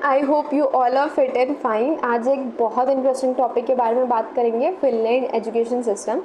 I hope you all are fit and fine. आज एक बहुत इंटरेस्टिंग टॉपिक के बारे में बात करेंगे, फिनलैंड एजुकेशन सिस्टम।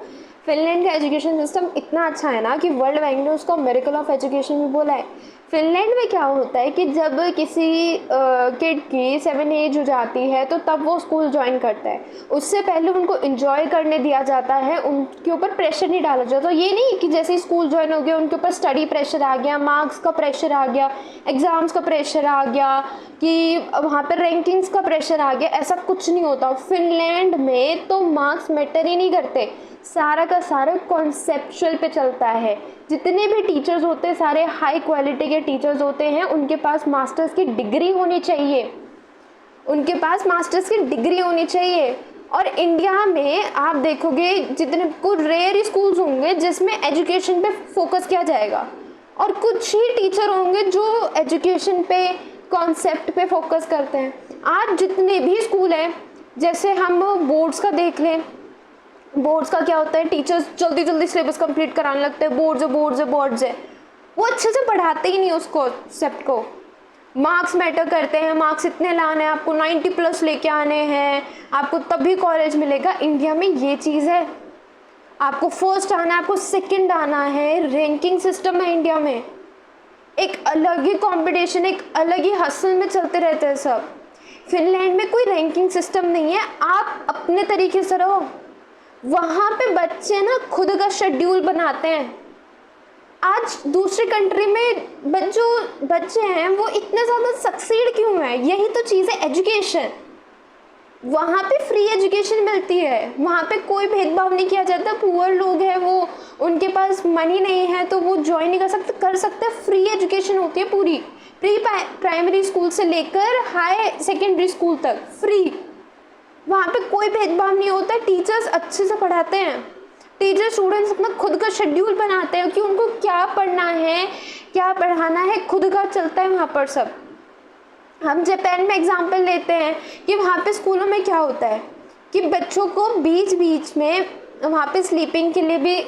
फिनलैंड का एजुकेशन सिस्टम इतना अच्छा है ना कि वर्ल्ड बैंक ने उसको मिरेकल ऑफ एजुकेशन भी बोला है। फिनलैंड में क्या होता है कि जब किसी किड की 7 एज हो जाती है तो तब वो स्कूल ज्वाइन करता है। उससे पहले उनको इंजॉय करने दिया जाता है, उनके ऊपर प्रेशर नहीं डाला जाता। ये नहीं कि जैसे ही स्कूल ज्वाइन हो गया उनके ऊपर स्टडी प्रेशर आ गया, मार्क्स का प्रेशर आ गया, एग्ज़ाम्स का प्रेशर आ गया, कि वहाँ पर रैंकिंग्स का प्रेशर आ गया। ऐसा कुछ नहीं होता। फिनलैंड में तो मार्क्स मैटर ही नहीं करते, सारा का सारा कॉन्सेप्चुअल पे चलता है। जितने भी टीचर्स होते हैं सारे हाई क्वालिटी के टीचर्स होते हैं, उनके पास मास्टर्स की डिग्री होनी चाहिए, उनके पास मास्टर्स की डिग्री होनी चाहिए। और इंडिया में आप देखोगे जितने कुछ रेयर स्कूल्स होंगे जिसमें एजुकेशन पे फोकस किया जाएगा, और कुछ ही टीचर होंगे जो एजुकेशन पे कॉन्सेप्ट पे फोकस करते हैं। आज जितने भी स्कूल हैं, जैसे हम बोर्ड्स का देख लें, बोर्ड्स का क्या होता है, टीचर्स जल्दी जल्दी सिलेबस कंप्लीट कराने लगते हैं। बोर्ड्स है, वो अच्छे से पढ़ाते ही नहीं उस कॉन्सेप्ट को। मार्क्स मैटर करते हैं, मार्क्स इतने लाने हैं, आपको 90+ लेके आने हैं, आपको तभी कॉलेज मिलेगा। इंडिया में ये चीज़ है, आपको फर्स्ट आना है, आपको सेकंड आना है। रैंकिंग सिस्टम है इंडिया में, एक अलग ही कंपटीशन, एक अलग ही हसल में चलते रहते हैं सब। फिनलैंड में कोई रैंकिंग सिस्टम नहीं है, आप अपने तरीके से रहो। वहाँ पे बच्चे ना खुद का शेड्यूल बनाते हैं। आज दूसरी कंट्री में जो बच्चे हैं वो इतने ज़्यादा सक्सीड क्यों हैं? यही तो चीज़ है, एजुकेशन। वहाँ पे फ्री एजुकेशन मिलती है, वहाँ पे कोई भेदभाव नहीं किया जाता। पुअर लोग हैं, वो उनके पास मनी नहीं है तो वो ज्वाइन नहीं कर सकते। फ्री एजुकेशन होती है पूरी, प्री प्राइमरी स्कूल से लेकर हाई सेकेंडरी स्कूल तक फ्री। वहाँ पे कोई भेदभाव नहीं होता, टीचर्स अच्छे से पढ़ाते हैं। टीचर स्टूडेंट्स अपना खुद का शेड्यूल बनाते हैं कि उनको क्या पढ़ना है, क्या पढ़ाना है, खुद का चलता है वहाँ पर सब। हम जापान में एग्जांपल लेते हैं कि वहाँ पे स्कूलों में क्या होता है कि बच्चों को बीच बीच में वहाँ पे स्लीपिंग के लिए भी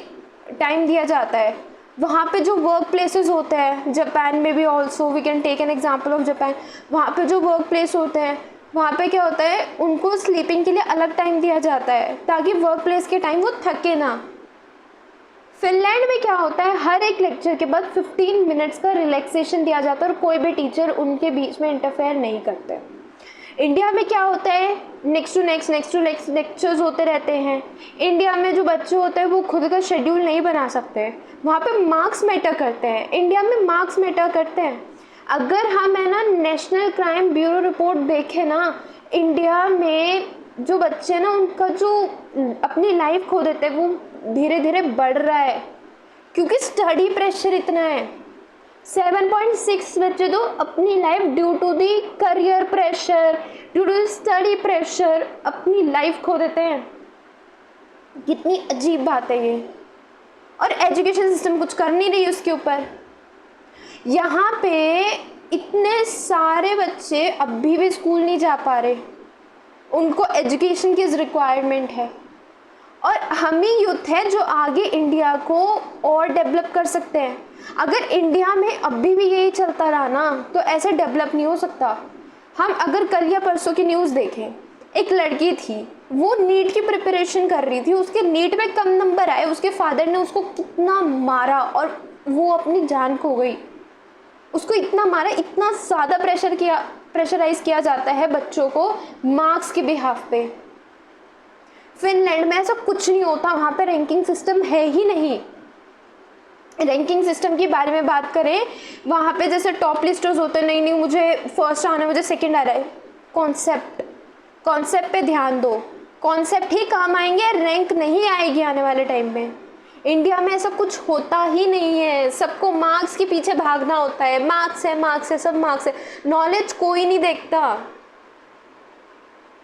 टाइम दिया जाता है। वहाँ पे जो वर्क प्लेसेस होते हैं, जापान में भी also we can take an example of Japan. वहाँ पे जो वर्क प्लेस होते हैं वहाँ पे क्या होता है, उनको स्लीपिंग के लिए अलग टाइम दिया जाता है ताकि वर्क प्लेस के टाइम वो थके ना। फिनलैंड में क्या होता है, हर एक लेक्चर के बाद 15 मिनट्स का रिलैक्सेशन दिया जाता है और कोई भी टीचर उनके बीच में इंटरफेयर नहीं करते। इंडिया में क्या होता है, नेक्स्ट टू नेक्स्ट लेक्चर्स होते रहते हैं। इंडिया में जो बच्चे होते हैं वो खुद का शेड्यूल नहीं बना सकते, वहाँ पे मार्क्स मैटर करते हैं। इंडिया में मार्क्स मैटर करते हैं। अगर हम है ना नेशनल क्राइम ब्यूरो रिपोर्ट देखें ना, इंडिया में जो बच्चे ना उनका जो अपनी लाइफ खो देते हैं वो धीरे धीरे बढ़ रहा है, क्योंकि स्टडी प्रेशर इतना है। 7.6 बच्चे तो अपनी life due to the career pressure, due to study pressure अपनी लाइफ खो देते हैं। कितनी अजीब बात है ये। और एजुकेशन सिस्टम कुछ कर नहीं रही उसके ऊपर। यहाँ पे इतने सारे बच्चे अभी भी स्कूल नहीं जा पा रहे, उनको एजुकेशन की रिक्वायरमेंट है। और हम ही यूथ है जो आगे इंडिया को और डेवलप कर सकते हैं। अगर इंडिया में अभी भी यही चलता रहा ना तो ऐसे डेवलप नहीं हो सकता। हम अगर कल या परसों की न्यूज़ देखें, एक लड़की थी, वो नीट की प्रिपरेशन कर रही थी, उसके नीट में कम नंबर आए, उसके फादर ने उसको कितना मारा और वो अपनी जान खो गई। उसको इतना मारा, इतना ज़्यादा प्रेशराइज किया जाता है बच्चों को मार्क्स के बिहाफ पे। फिनलैंड में ऐसा कुछ नहीं होता, वहाँ पे रैंकिंग सिस्टम है ही नहीं। रैंकिंग सिस्टम के बारे में बात करें, वहाँ पे जैसे टॉप लिस्टर्स होते हैं, नहीं मुझे फर्स्ट आना है, मुझे सेकंड आ रहा है। कॉन्सेप्ट पे ध्यान दो, कॉन्सेप्ट ही काम आएंगे, रैंक नहीं आएगी आने वाले टाइम में। इंडिया में ऐसा कुछ होता ही नहीं है, सबको मार्क्स के पीछे भागना होता है। मार्क्स है, सब मार्क्स है। नॉलेज कोई नहीं देखता,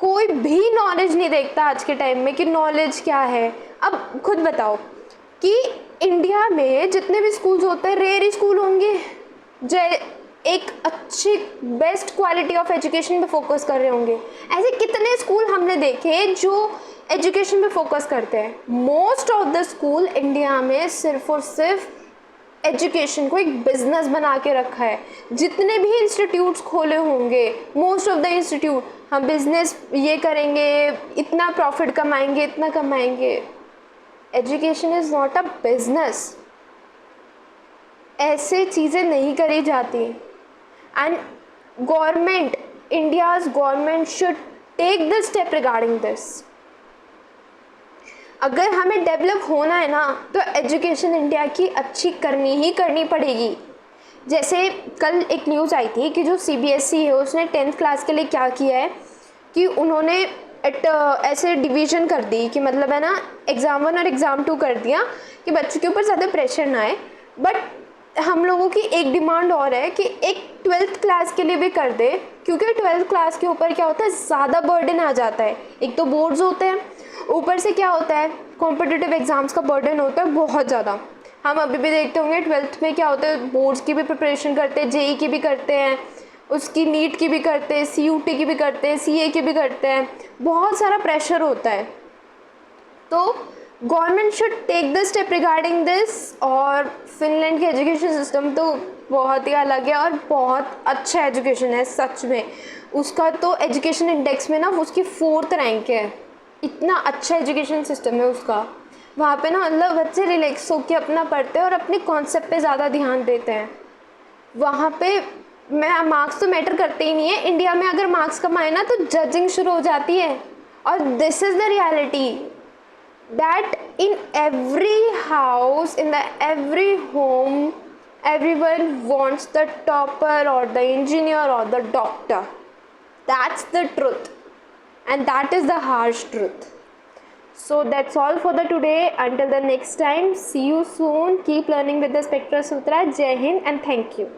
कोई भी नॉलेज नहीं देखता आज के टाइम में कि नॉलेज क्या है। अब खुद बताओ कि इंडिया में जितने भी स्कूल्स होते हैं, रेयर स्कूल होंगे जो एक अच्छी बेस्ट क्वालिटी ऑफ एजुकेशन पे फोकस कर रहे होंगे। ऐसे कितने स्कूल हमने देखे जो एजुकेशन पे फोकस करते हैं। Most of the school India में सिर्फ और सिर्फ एजुकेशन को एक बिजनेस बना के रखा है। जितने भी इंस्टीट्यूट्स खोले होंगे, मोस्ट ऑफ द इंस्टीट्यूट, हम बिजनेस ये करेंगे, इतना प्रॉफिट कमाएंगे, इतना कमाएंगे। Education is not a business, ऐसे चीज़ें नहीं करी जाती। And government, India's government should take the step regarding this. अगर हमें डेवलप होना है ना, तो एजुकेशन इंडिया की अच्छी करनी ही करनी पड़ेगी। जैसे कल एक न्यूज़ आई थी कि जो CBSE है उसने 10th क्लास के लिए क्या किया है कि उन्होंने ऐसे डिवीज़न कर दी कि मतलब है ना, एग्ज़ाम 1 और एग्ज़ाम 2 कर दिया कि बच्चों के ऊपर ज़्यादा प्रेशर ना आए। बट हम लोगों की एक डिमांड और है कि एक 12th क्लास के लिए भी कर दे, क्योंकि 12th क्लास के ऊपर क्या होता है, ज़्यादा बर्डन आ जाता है। एक तो बोर्ड्स होते हैं, ऊपर से क्या होता है, कॉम्पिटिटिव एग्ज़ाम्स का बर्डन होता है बहुत ज़्यादा। हम अभी भी देखते होंगे 12th में क्या होता है, बोर्ड्स की भी प्रिपरेशन करते हैं, JEE की भी करते हैं, उसकी नीट की भी करते हैं, CUT की भी करते हैं, CA की भी करते हैं, बहुत सारा प्रेशर होता है। तो government should take the step regarding this. और फिनलैंड के एजुकेशन सिस्टम तो बहुत ही अलग है और बहुत अच्छा एजुकेशन है सच में। उसका तो एजुकेशन इंडेक्स में ना उसकी 4th रैंक है, इतना अच्छा एजुकेशन सिस्टम है उसका। वहाँ पे ना मतलब बच्चे रिलैक्स होकर अपना पढ़ते हैं और अपने कॉन्सेप्ट पे ज़्यादा ध्यान देते हैं। वहाँ पे मार्क्स तो मैटर करते ही नहीं है। इंडिया में अगर मार्क्स कमाए ना तो जजिंग शुरू हो जाती है। और this is the reality that in every house, in the every home, everyone wants the topper or the engineer or the doctor. That's the truth, and that is the harsh truth. So that's all for the today. Until the next time, see you soon. Keep learning with the Spectra Sutra. Jai Hind and thank you.